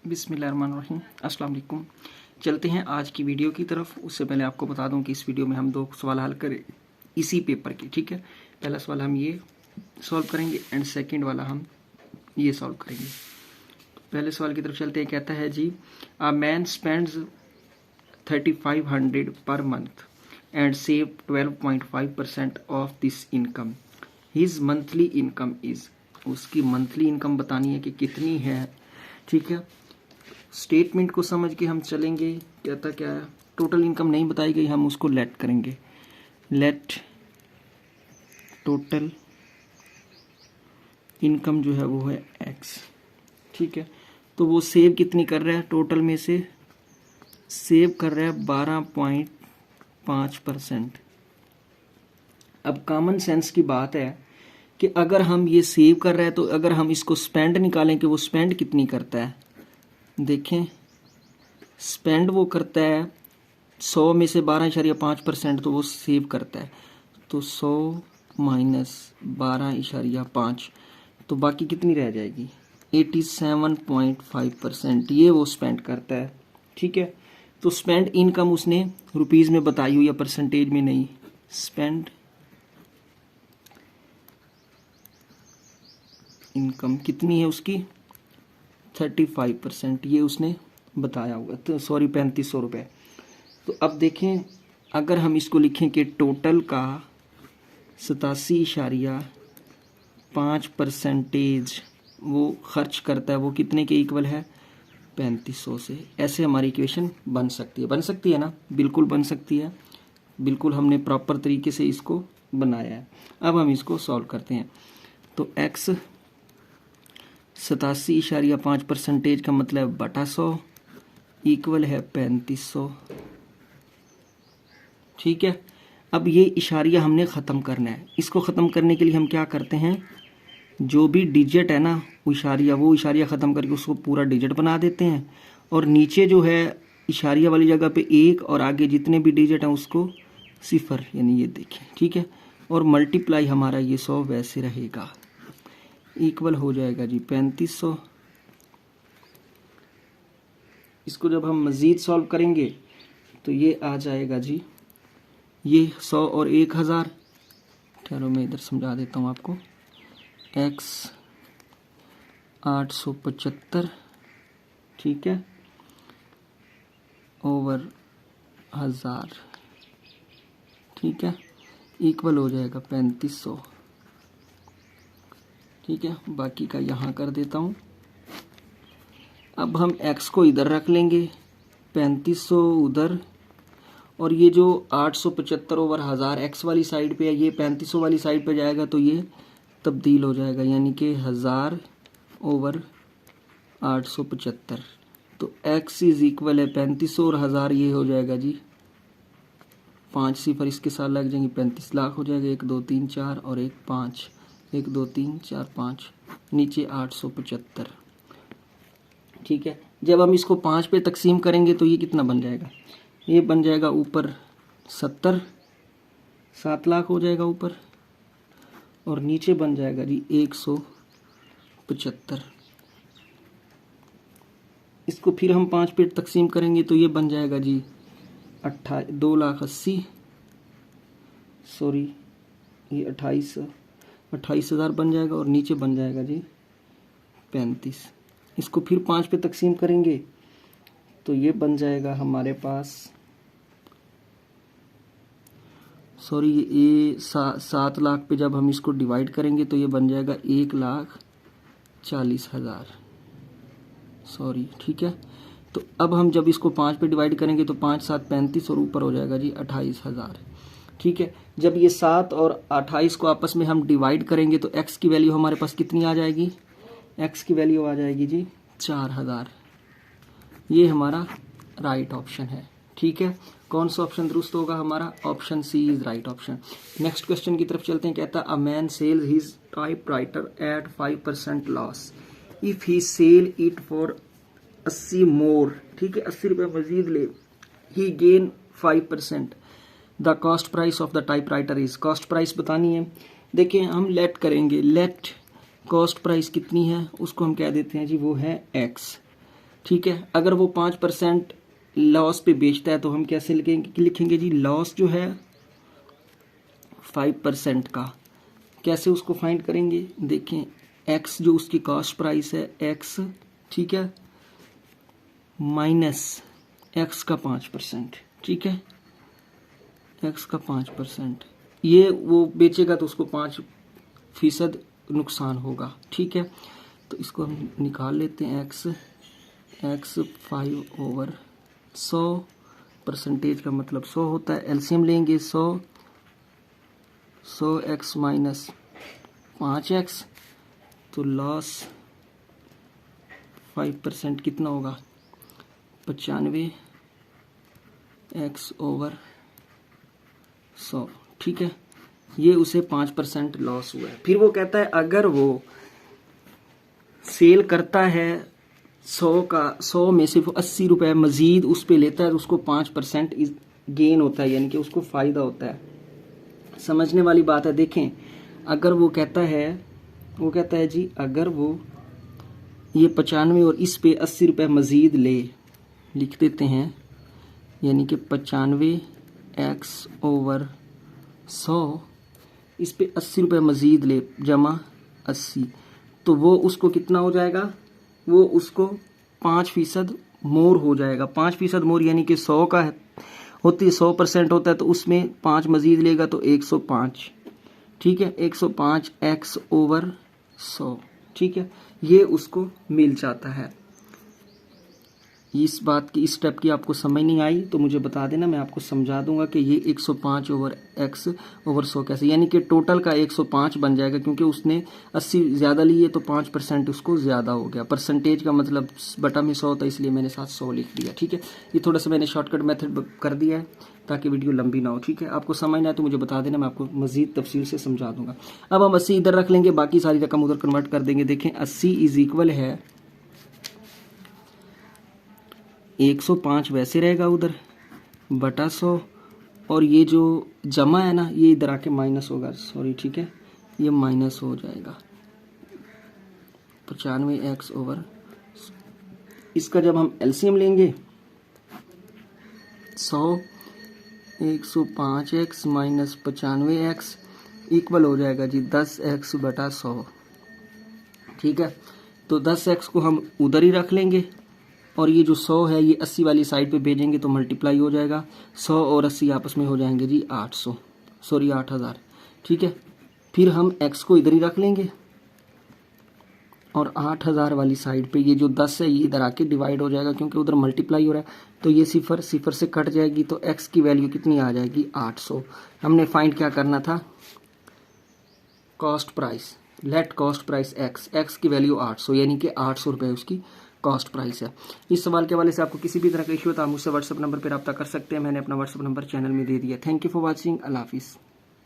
बिस्मिल्लाहिर्रहमानिर्रहीम। अस्सलाम वालेकुम। चलते हैं आज की वीडियो की तरफ। उससे पहले आपको बता दूं कि इस वीडियो में हम दो सवाल हल करें इसी पेपर के, ठीक है। पहला सवाल हम ये सॉल्व करेंगे एंड सेकंड वाला हम ये सॉल्व करेंगे। पहले सवाल की तरफ चलते हैं। कहता है जी, a man spends 3500 per month and save 12.5% of this income. His monthly income is, उसकी मंथली इनकम बतानी है कि कितनी है, ठीक है। स्टेटमेंट को समझ के हम चलेंगे। कहता क्या है, टोटल इनकम नहीं बताई गई, हम उसको लेट करेंगे। लेट टोटल इनकम जो है वो है एक्स, ठीक है। तो वो सेव कितनी कर रहा है, टोटल में से सेव कर रहा है 12.5%। अब कॉमन सेंस की बात है कि अगर हम ये सेव कर रहे हैं तो अगर हम इसको स्पेंड निकालें कि वो स्पेंड कितनी करता है, देखें स्पेंड वो करता है 100 में से 12.5%, तो वो सेव करता है। तो 100 माइनस 12.5, तो बाकी कितनी रह जाएगी, 87.5% ये वो स्पेंड करता है, ठीक है। तो स्पेंड इनकम उसने रुपीज़ में बताई हुई या परसेंटेज में नहीं। स्पेंड इनकम कितनी है उसकी, 35%, ये उसने बताया हुआ, तो सॉरी 3500 रुपये। तो अब देखें अगर हम इसको लिखें कि टोटल का 87.5% वो खर्च करता है, वो कितने के इक्वल है, 3500 से। ऐसे हमारी इक्वेशन बन सकती है ना, बिल्कुल बन सकती है, बिल्कुल हमने प्रॉपर तरीके से इसको बनाया है। अब हम इसको सॉल्व करते हैं। तो x 87.5% का मतलब बटा 100 इक्वल है 3500, ठीक है। अब ये इशारिया हमने ख़त्म करना है। इसको ख़त्म करने के लिए हम क्या करते हैं, जो भी डिजिट है ना वो इशारिया ख़त्म करके उसको पूरा डिजिट बना देते हैं, और नीचे जो है इशारिया वाली जगह पे 1 और आगे जितने भी डिजिट हैं उसको 0, यानी ये देखें, ठीक है। और मल्टीप्लाई हमारा ये 100 वैसे रहेगा, इक्वल हो जाएगा जी 3500। इसको जब हम मज़ीद सॉल्व करेंगे तो ये आ जाएगा जी, ये 100 और 1000, ठहरो मैं इधर समझा देता हूँ आपको। x 875, ठीक है, ओवर 1000, ठीक है, इक्वल हो जाएगा 3500, ठीक है। बाकी का यहाँ कर देता हूँ। अब हम x को इधर रख लेंगे, 3500 उधर, और ये जो 875 ओवर 1000 x वाली साइड पे है, ये 3500 वाली साइड पे जाएगा तो ये तब्दील हो जाएगा, यानी कि 1000 ओवर 875। तो x इज इक्वल है 3500 और 1000, ये हो जाएगा जी 5 सिफर इसके साथ लग जाएंगे, 35 लाख हो जाएगा। 1 2 3 4 और 1 5, 1 2 3 4 5, नीचे 875, ठीक है। जब हम इसको 5 पे तकसीम करेंगे तो ये कितना बन जाएगा, ये बन जाएगा ऊपर 70, 7 लाख हो जाएगा ऊपर, और नीचे बन जाएगा जी 175। इसको फिर हम 5 पे तकसीम करेंगे तो ये बन जाएगा जी 2,80,000, सॉरी ये 28,000 बन जाएगा, और नीचे बन जाएगा जी 35। इसको फिर 5 पे तकसीम करेंगे तो ये बन जाएगा हमारे पास, सॉरी ये 7 लाख पे जब हम इसको डिवाइड करेंगे तो ये बन जाएगा 1,40,000, सॉरी, ठीक है। तो अब हम जब इसको 5 पे डिवाइड करेंगे तो 5 7 35 और ऊपर हो जाएगा जी 28,000, ठीक है। जब ये 7 और 28 को आपस में हम डिवाइड करेंगे तो x की वैल्यू हमारे पास कितनी आ जाएगी, x की वैल्यू आ जाएगी जी 4000। ये हमारा राइट ऑप्शन है, ठीक है। कौन सा ऑप्शन दुरुस्त होगा हमारा, option C is right option. Next question की तरफ चलते हैं। कहता है, a man sells his typewriter at 5% loss if he sell it for 80 more, ठीक है, 80 रुपये मजीद ले, he gain 5%। The cost price of the typewriter is, cost price बतानी है। देखिए हम लेट करेंगे, लेट कॉस्ट प्राइस कितनी है उसको हम कह देते हैं जी वो है x। ठीक है। अगर वो 5% लॉस पे बेचता है तो हम कैसे लिखेंगे जी, लॉस जो है 5% का, कैसे उसको फाइंड करेंगे, देखें एक्स जो उसकी कॉस्ट प्राइस है एक्स, ठीक है, माइनस एक्स का 5%, ठीक है, एक्स का 5%, ये वो बेचेगा तो उसको 5% नुकसान होगा, ठीक है। तो इसको हम निकाल लेते हैं, एक्स 5/100, परसेंटेज का मतलब 100 होता है, एलसीएम लेंगे 100 x माइनस 5x, तो लॉस 5% कितना होगा, 95x/100, ठीक है। ये उसे 5% लॉस हुआ है। फिर वो कहता है अगर वो सेल करता है 100 में से 80 रुपए मजीद उस पे लेता है तो उसको 5% गेन होता है, यानी कि उसको फायदा होता है। समझने वाली बात है। देखें अगर वो कहता है जी अगर वो ये 95 और इस पे 80 रुपए मजीद ले, लिख देते हैं, यानी कि 95x/100, इस पे 80 रुपए मजीद ले जमा 80, तो वो उसको कितना हो जाएगा, वो उसको 5% मोर हो जाएगा। 5% मोर यानी कि 100 का होती है, 100% होता है तो उसमें 5 मजीद लेगा तो 105, ठीक है, 105x/100, ठीक है, ये उसको मिल जाता है। इस बात की, इस स्टेप की आपको समझ नहीं आई तो मुझे बता देना, मैं आपको समझा दूंगा कि ये 105/x/100 कैसे, यानी कि टोटल का 105 बन जाएगा, क्योंकि उसने 80 ज़्यादा लिए तो 5% उसको ज़्यादा हो गया। परसेंटेज का मतलब बटा में 100 था, इसलिए मैंने साथ 100 लिख दिया, ठीक है। ये थोड़ा सा मैंने शॉर्टकट मेथड कर दिया है ताकि वीडियो लंबी ना हो, ठीक है। आपको समझ ना आए तो मुझे बता देना, मैं आपको मजीद तफसील से समझा दूंगा। अब हम 80 इधर रख लेंगे, बाकी सारी रकम उधर कन्वर्ट कर देंगे। देखें 80 इज इक्वल है 105 वैसे रहेगा उधर बटा 100, और ये जो जमा है ना ये इधर आके माइनस होगा, सॉरी, ठीक है, ये माइनस हो जाएगा 95x/, इसका जब हम एलसीएम लेंगे 100 105x माइनस 95x इक्वल हो जाएगा जी 10x/100, ठीक है। तो 10x को हम उधर ही रख लेंगे और ये जो 100 है ये 80 वाली साइड पे भेजेंगे तो मल्टीप्लाई हो जाएगा, 100 और 80 आपस में हो जाएंगे जी 8000, ठीक है। फिर हम x को इधर ही रख लेंगे और 8000 वाली साइड पे ये जो 10 है ये इधर आके डिवाइड हो जाएगा, क्योंकि उधर मल्टीप्लाई हो रहा है तो ये सिफर से कट जाएगी, तो x की वैल्यू कितनी आ जाएगी 800। हमने फाइंड क्या करना था, cost price, let cost price x की वैल्यू 800, यानी कि 800 रुपये उसकी कॉस्ट प्राइस है। इस सवाल के हवाले से आपको किसी भी तरह का इश्यू हो तो आप मुझसे व्हाट्सएप नंबर पर रब्ता कर सकते हैं। मैंने अपना व्हाट्सएप नंबर चैनल में दे दिया। Thank you for watching. अल्लाह हाफिज़।